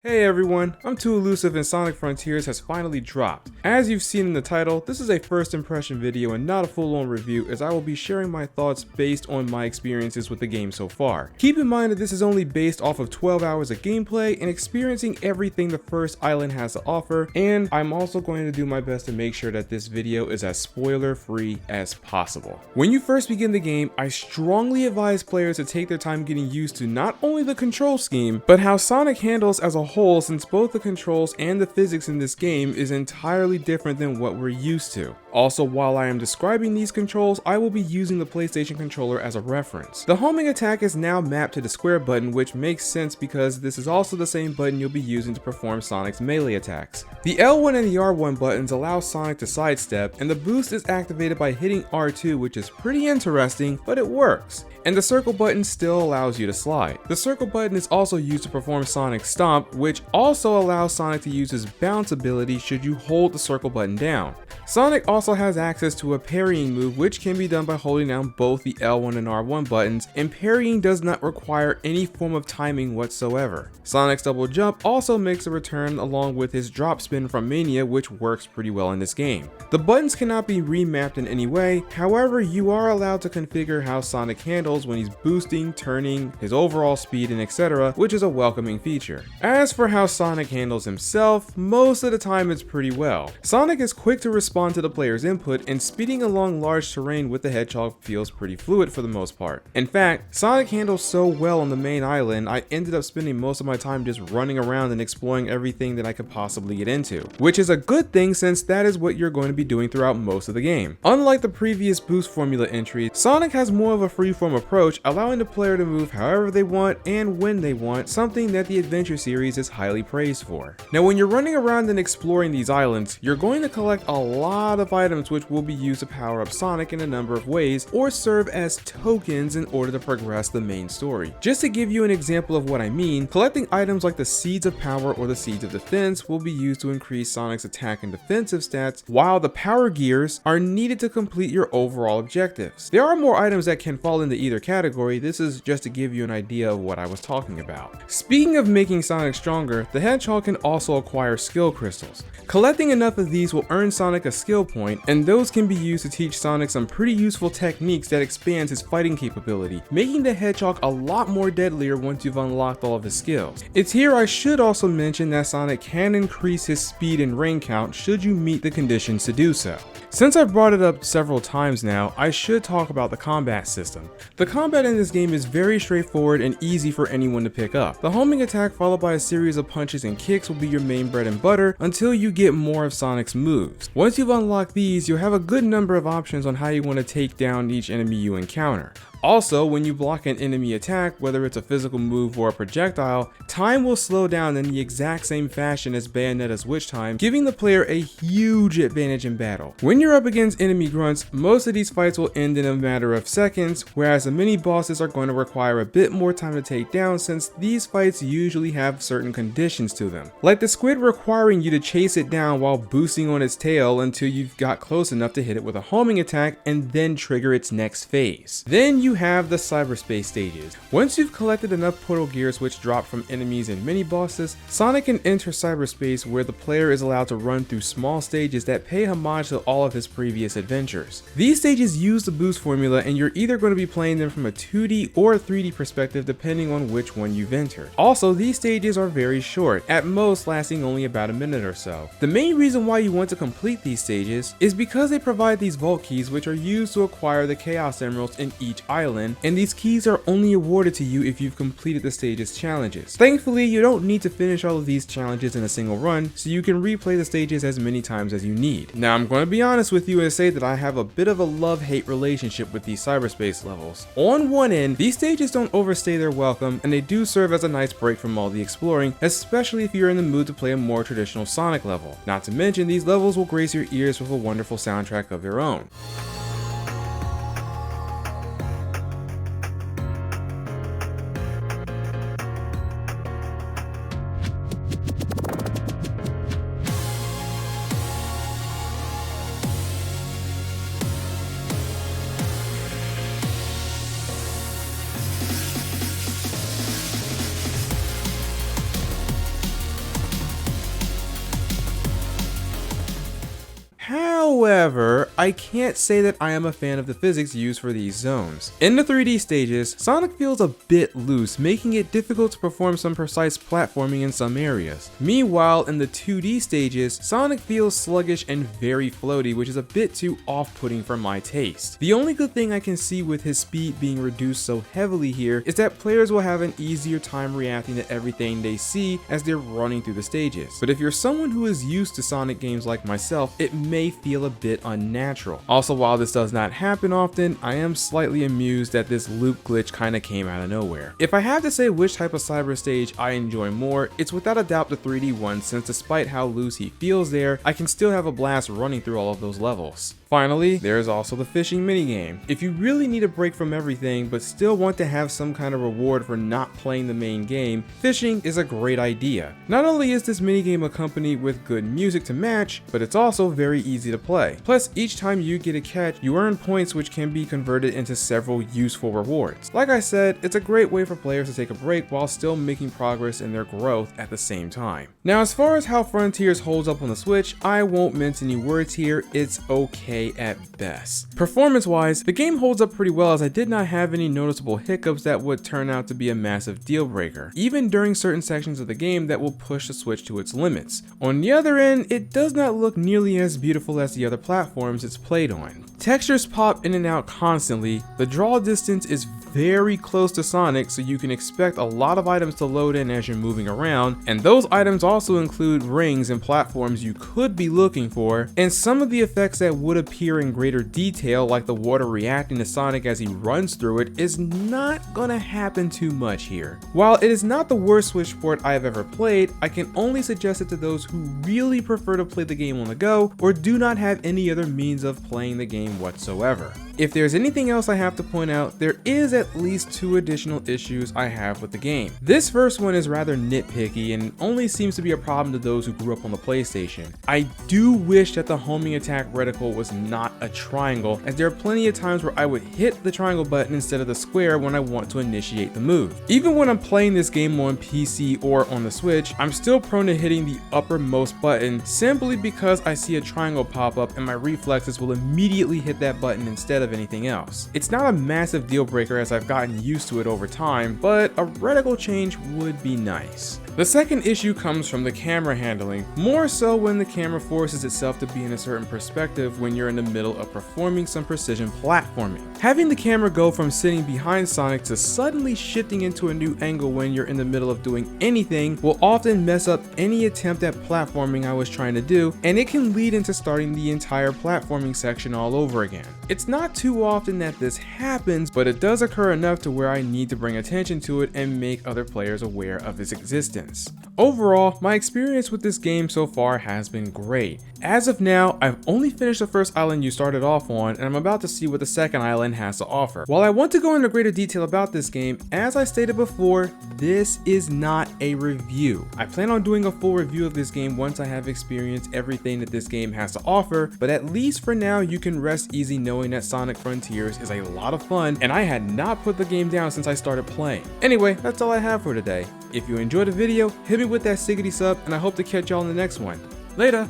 Hey everyone, I'm too elusive and Sonic Frontiers has finally dropped. As you've seen in the title, this is a first impression video and not a full-on review, as I will be sharing my thoughts based on my experiences with the game so far. Keep in mind that this is only based off of 12 hours of gameplay and experiencing everything the first island has to offer, and I'm also going to do my best to make sure that this video is as spoiler free as possible. When you first begin the game, I strongly advise players to take their time getting used to not only the control scheme, but how Sonic handles as a whole, since both the controls and the physics in this game is entirely different than what we're used to. Also, while I am describing these controls, I will be using the PlayStation controller as a reference. The homing attack is now mapped to the square button, which makes sense because this is also the same button you'll be using to perform Sonic's melee attacks. The L1 and the R1 buttons allow Sonic to sidestep, and the boost is activated by hitting R2, which is pretty interesting, but it works. And the circle button still allows you to slide. The circle button is also used to perform Sonic's stomp, which also allows Sonic to use his bounce ability should you hold the circle button down. Sonic also has access to a parrying move, which can be done by holding down both the L1 and R1 buttons, and parrying does not require any form of timing whatsoever. Sonic's double jump also makes a return along with his drop spin from Mania, which works pretty well in this game. The buttons cannot be remapped in any way, however you are allowed to configure how Sonic handles when he's boosting, turning, his overall speed, and etc., which is a welcoming feature. As for how Sonic handles himself, most of the time it's pretty well. Sonic is quick to respond to the player's input, and speeding along large terrain with the Hedgehog feels pretty fluid for the most part. In fact, Sonic handles so well on the main island, I ended up spending most of my time just running around and exploring everything that I could possibly get into, which is a good thing since that is what you're going to be doing throughout most of the game. Unlike the previous boost formula entries, Sonic has more of a freeform approach, allowing the player to move however they want and when they want, something that the Adventure series is highly praised for. Now when you're running around and exploring these islands, you're going to collect a lot of items which will be used to power up Sonic in a number of ways or serve as tokens in order to progress the main story. Just to give you an example of what I mean, collecting items like the Seeds of Power or the Seeds of Defense will be used to increase Sonic's attack and defensive stats, while the Power Gears are needed to complete your overall objectives. There are more items that can fall into either category. This is just to give you an idea of what I was talking about. Speaking of making Sonic stronger, the Hedgehog can also acquire skill crystals. Collecting enough of these will earn Sonic a skill point, and those can be used to teach Sonic some pretty useful techniques that expands his fighting capability, making the Hedgehog a lot more deadlier once you've unlocked all of his skills. It's here I should also mention that Sonic can increase his speed and rain count should you meet the conditions to do so. Since I've brought it up several times now, I should talk about the combat system. The combat in this game is very straightforward and easy for anyone to pick up. The homing attack followed by a series of punches and kicks will be your main bread and butter until you get more of Sonic's moves. Once you've unlocked these, you'll have a good number of options on how you want to take down each enemy you encounter. Also, when you block an enemy attack, whether it's a physical move or a projectile, time will slow down in the exact same fashion as Bayonetta's Witch Time, giving the player a huge advantage in battle. When you're up against enemy grunts, most of these fights will end in a matter of seconds, whereas the mini bosses are going to require a bit more time to take down since these fights usually have certain conditions to them, like the squid requiring you to chase it down while boosting on its tail until you've got close enough to hit it with a homing attack and then trigger its next phase. Then you have the cyberspace stages. Once you've collected enough portal gears which drop from enemies and mini bosses, Sonic can enter cyberspace where the player is allowed to run through small stages that pay homage to all of his previous adventures. These stages use the boost formula, and you're either going to be playing them from a 2D or a 3D perspective depending on which one you've entered. Also, these stages are very short, at most lasting only about a minute or so. The main reason why you want to complete these stages is because they provide these vault keys which are used to acquire the Chaos Emeralds in each island, and these keys are only awarded to you if you've completed the stage's challenges. Thankfully, you don't need to finish all of these challenges in a single run, so you can replay the stages as many times as you need. Now, I'm going to be honest with you and say that I have a bit of a love-hate relationship with these cyberspace levels. On one end, these stages don't overstay their welcome, and they do serve as a nice break from all the exploring, especially if you're in the mood to play a more traditional Sonic level. Not to mention, these levels will grace your ears with a wonderful soundtrack of their own. However, I can't say that I am a fan of the physics used for these zones. In the 3D stages, Sonic feels a bit loose, making it difficult to perform some precise platforming in some areas. Meanwhile, in the 2D stages, Sonic feels sluggish and very floaty, which is a bit too off-putting for my taste. The only good thing I can see with his speed being reduced so heavily here is that players will have an easier time reacting to everything they see as they're running through the stages. But if you're someone who is used to Sonic games like myself, it may feel a bit unnatural. Also, while this does not happen often, I am slightly amused that this loop glitch kinda came out of nowhere. If I have to say which type of cyber stage I enjoy more, it's without a doubt the 3D one, since despite how loose he feels there, I can still have a blast running through all of those levels. Finally, there's also the fishing minigame. If you really need a break from everything but still want to have some kind of reward for not playing the main game, fishing is a great idea. Not only is this minigame accompanied with good music to match, but it's also very easy to play. Plus, each time you get a catch, you earn points which can be converted into several useful rewards. Like I said, it's a great way for players to take a break while still making progress in their growth at the same time. Now, as far as how Frontiers holds up on the Switch, I won't mince any words here, it's okay at best. Performance-wise, the game holds up pretty well, as I did not have any noticeable hiccups that would turn out to be a massive deal breaker, even during certain sections of the game that will push the Switch to its limits. On the other end, it does not look nearly as beautiful as the other platforms it's played on. Textures pop in and out constantly, the draw distance is very close to Sonic, so you can expect a lot of items to load in as you're moving around, and those items also include rings and platforms you could be looking for, and some of the effects that would appear in greater detail, like the water reacting to Sonic as he runs through it, is not gonna happen too much here. While it is not the worst Switch port I have ever played, I can only suggest it to those who really prefer to play the game on the go or do not have any other means of playing the game whatsoever. If there's anything else I have to point out, there is at least 2 additional issues I have with the game. This first one is rather nitpicky and only seems to be a problem to those who grew up on the PlayStation. I do wish that the homing attack reticle was not a triangle, as there are plenty of times where I would hit the triangle button instead of the square when I want to initiate the move. Even when I'm playing this game on PC or on the Switch, I'm still prone to hitting the uppermost button simply because I see a triangle pop up and my reflexes will immediately hit that button instead of anything else. It's not a massive deal breaker as I've gotten used to it over time, but a reticle change would be nice. The second issue comes from the camera handling, more so when the camera forces itself to be in a certain perspective when you're in the middle of performing some precision platforming. Having the camera go from sitting behind Sonic to suddenly shifting into a new angle when you're in the middle of doing anything will often mess up any attempt at platforming I was trying to do, and it can lead into starting the entire platforming section all over again. It's not too often that this happens, but it does occur enough to where I need to bring attention to it and make other players aware of its existence. Overall, my experience with this game so far has been great. As of now, I've only finished the first island you started off on, and I'm about to see what the second island has to offer. While I want to go into greater detail about this game, as I stated before, this is not a review. I plan on doing a full review of this game once I have experienced everything that this game has to offer, but at least for now you can rest easy knowing that Sonic Frontiers is a lot of fun, and I had not put the game down since I started playing. Anyway, that's all I have for today. If you enjoyed the video, hit me with that siggity sub, and I hope to catch y'all in the next one. Later!